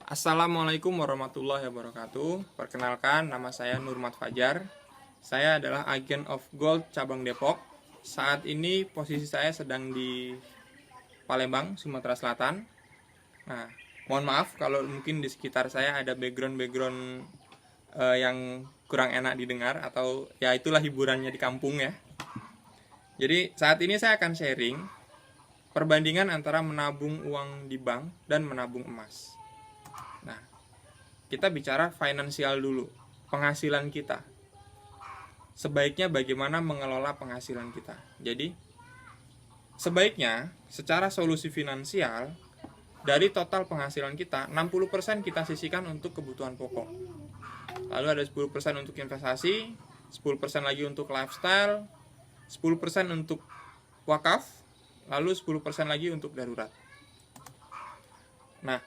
Assalamualaikum warahmatullahi wabarakatuh. Perkenalkan, nama saya Nurmat Fajar. Saya adalah agen of gold cabang Depok. Saat ini posisi saya sedang di Palembang, Sumatera Selatan. Nah, mohon maaf kalau mungkin di sekitar saya ada background yang kurang enak didengar, atau ya itulah hiburannya di kampung ya. Jadi saat ini saya akan sharing perbandingan antara menabung uang di bank dan menabung emas. Nah, kita bicara finansial dulu, penghasilan kita. Sebaiknya bagaimana mengelola penghasilan kita. Jadi, sebaiknya secara solusi finansial, dari total penghasilan kita, 60% kita sisihkan untuk kebutuhan pokok. Lalu ada 10% untuk investasi, 10% lagi untuk lifestyle, 10% untuk wakaf, lalu 10% lagi untuk darurat. Nah,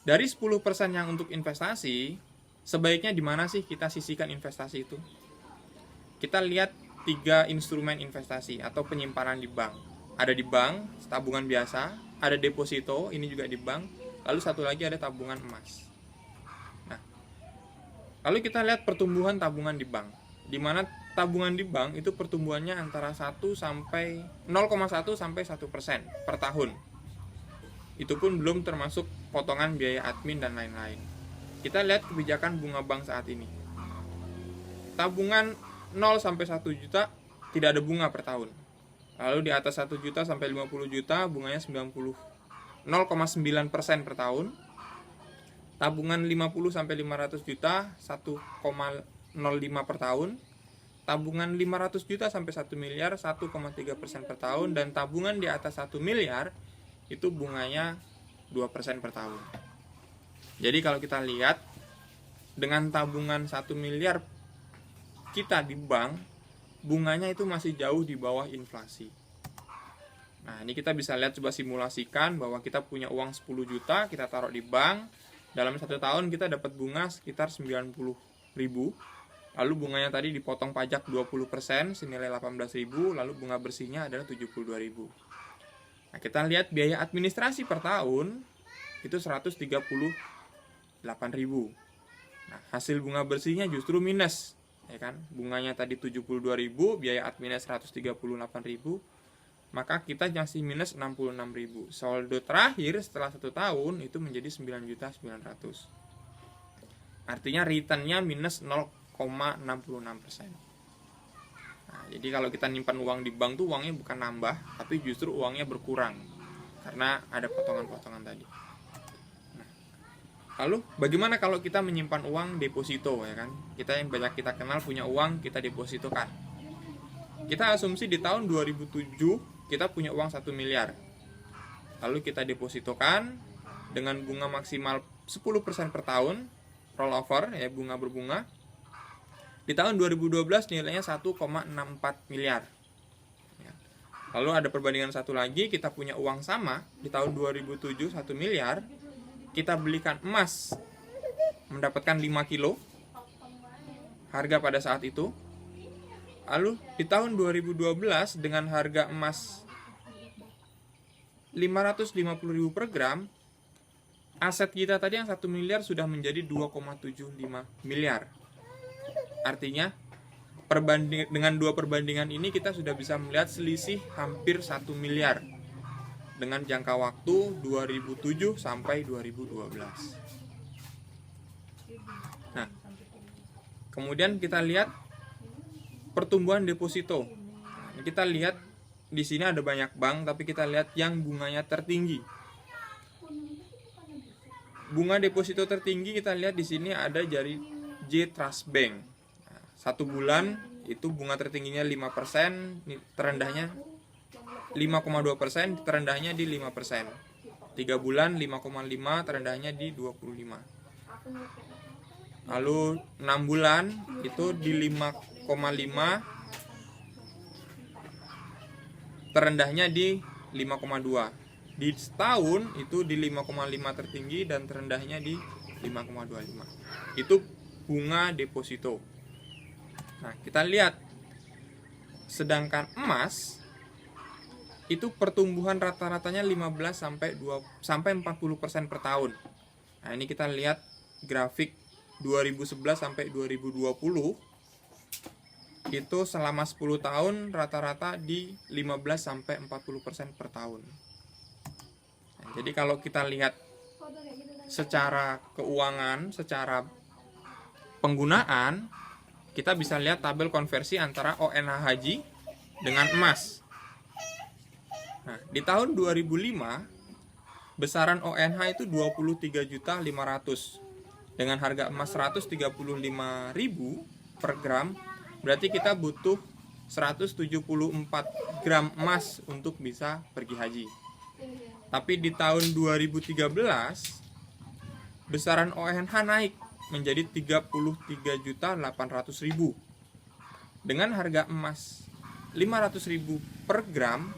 dari 10% yang untuk investasi, sebaiknya di mana sih kita sisihkan investasi itu? Kita lihat 3 instrumen investasi atau penyimpanan di bank. Ada di bank, tabungan biasa, ada deposito, ini juga di bank, lalu satu lagi ada tabungan emas. Nah, lalu kita lihat pertumbuhan tabungan di bank. Di mana tabungan di bank itu pertumbuhannya antara 0,1 sampai 1% per tahun. Itu pun belum termasuk potongan biaya admin dan lain-lain. Kita lihat kebijakan bunga bank saat ini. Tabungan 0 sampai 1 juta tidak ada bunga per tahun. Lalu di atas 1 juta sampai 50 juta bunganya 0,9% per tahun. Tabungan 50 sampai 500 juta 1,05 per tahun. Tabungan 500 juta sampai 1 miliar 1,3% per tahun, dan tabungan di atas 1 miliar itu bunganya 2% per tahun. Jadi kalau kita lihat dengan tabungan 1 miliar kita di bank, bunganya itu masih jauh di bawah inflasi. Nah, ini kita bisa lihat, coba simulasikan bahwa kita punya uang 10 juta, kita taruh di bank, dalam 1 tahun kita dapat bunga sekitar 90.000. Lalu bunganya tadi dipotong pajak 20% senilai 18.000, lalu bunga bersihnya adalah 72.000. Nah, kita lihat biaya administrasi per tahun itu 138.000. Nah, hasil bunga bersihnya justru minus, ya kan? Bunganya tadi 72.000, biaya adminnya 138.000, maka kita masih minus 66.000. Saldo terakhir setelah 1 tahun itu menjadi 9.900.000. Artinya returnnya minus 0,66%. Nah, jadi kalau kita nyimpan uang di bank tuh uangnya bukan nambah, tapi justru uangnya berkurang karena ada potongan-potongan tadi. Nah, lalu bagaimana kalau kita menyimpan uang deposito, ya kan? Kita yang banyak kita kenal punya uang kita depositokan. Kita asumsi di tahun 2007 kita punya uang 1 miliar. Lalu kita depositokan dengan bunga maksimal 10% per tahun, rollover ya, bunga berbunga. Di tahun 2012 nilainya 1,64 miliar. Lalu ada perbandingan satu lagi, kita punya uang sama di tahun 2007 1 miliar, kita belikan emas mendapatkan 5 kilo harga pada saat itu. Lalu di tahun 2012 dengan harga emas 550.000 per gram, aset kita tadi yang 1 miliar sudah menjadi 2,75 miliar. Artinya dengan 2 perbandingan ini kita sudah bisa melihat selisih hampir 1 miliar dengan jangka waktu 2007 sampai 2012. Nah, kemudian kita lihat pertumbuhan deposito. Kita lihat di sini ada banyak bank, tapi kita lihat yang bunganya tertinggi. Bunga deposito tertinggi kita lihat di sini ada dari J Trust Bank. 1 bulan itu bunga tertingginya 5%, terendahnya 5,2%, terendahnya di 5%. 3 bulan 5,5, terendahnya di 25. Lalu 6 bulan itu di 5,5, terendahnya di 5,2. Di setahun itu di 5,5 tertinggi dan terendahnya di 5,25. Itu bunga deposito. Nah, kita lihat, sedangkan emas itu pertumbuhan rata-ratanya 15 sampai 40% per tahun. Nah, ini kita lihat grafik 2011 sampai 2020. Itu selama 10 tahun rata-rata di 15 sampai 40% per tahun. Nah, jadi kalau kita lihat secara keuangan, secara penggunaan, kita bisa lihat tabel konversi antara ONH haji dengan emas. Nah, di tahun 2005 besaran ONH itu 23.500.000 dengan harga emas 135.000 per gram, berarti kita butuh 174 gram emas untuk bisa pergi haji. Tapi di tahun 2013 besaran ONH naik menjadi 33.800.000 dengan harga emas 500.000 per gram.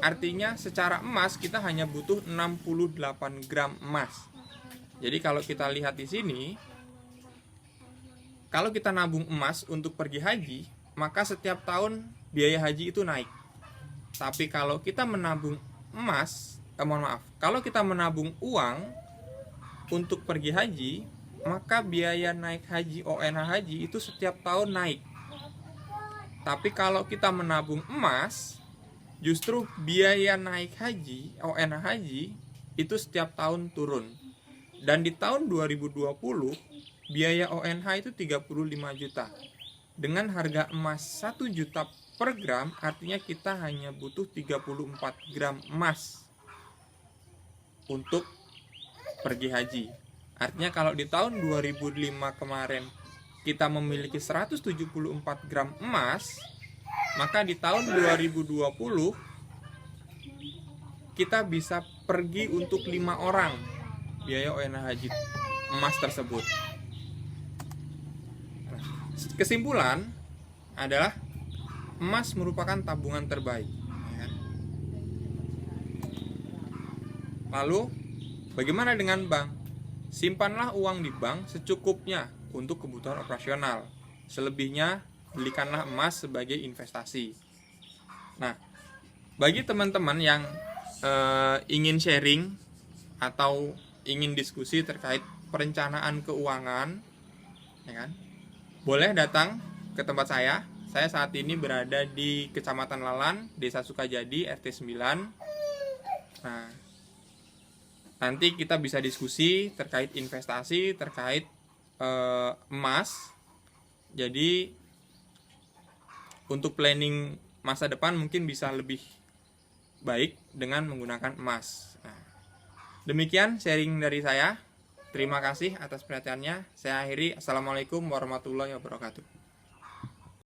Artinya secara emas kita hanya butuh 68 gram emas. Jadi kalau kita lihat di sini, kalau kita nabung emas untuk pergi haji, maka setiap tahun biaya haji itu naik. Tapi kalau kita menabung emas, kalau kita menabung uang untuk pergi haji, maka biaya naik haji ONH haji itu setiap tahun naik. Tapi kalau kita menabung emas, justru biaya naik haji ONH haji itu setiap tahun turun. Dan di tahun 2020 biaya ONH itu 35 juta. Dengan harga emas 1 juta per gram, artinya kita hanya butuh 34 gram emas untuk pergi haji. Artinya kalau di tahun 2005 kemarin kita memiliki 174 gram emas, maka di tahun 2020 kita bisa pergi untuk 5 orang biaya ONH haji emas tersebut. Kesimpulan adalah emas merupakan tabungan terbaik. Lalu bagaimana dengan bank? Simpanlah uang di bank secukupnya untuk kebutuhan operasional. Selebihnya belikanlah emas sebagai investasi. Nah, bagi teman-teman yang ingin sharing atau ingin diskusi terkait perencanaan keuangan, ya kan, boleh datang ke tempat saya. Saya saat ini berada di Kecamatan Lalan, Desa Sukajadi, RT 9. Nah, nanti kita bisa diskusi terkait investasi, terkait emas. Jadi untuk planning masa depan mungkin bisa lebih baik dengan menggunakan emas. Nah, demikian sharing dari saya. Terima kasih atas perhatiannya. Saya akhiri. Assalamualaikum warahmatullahi wabarakatuh.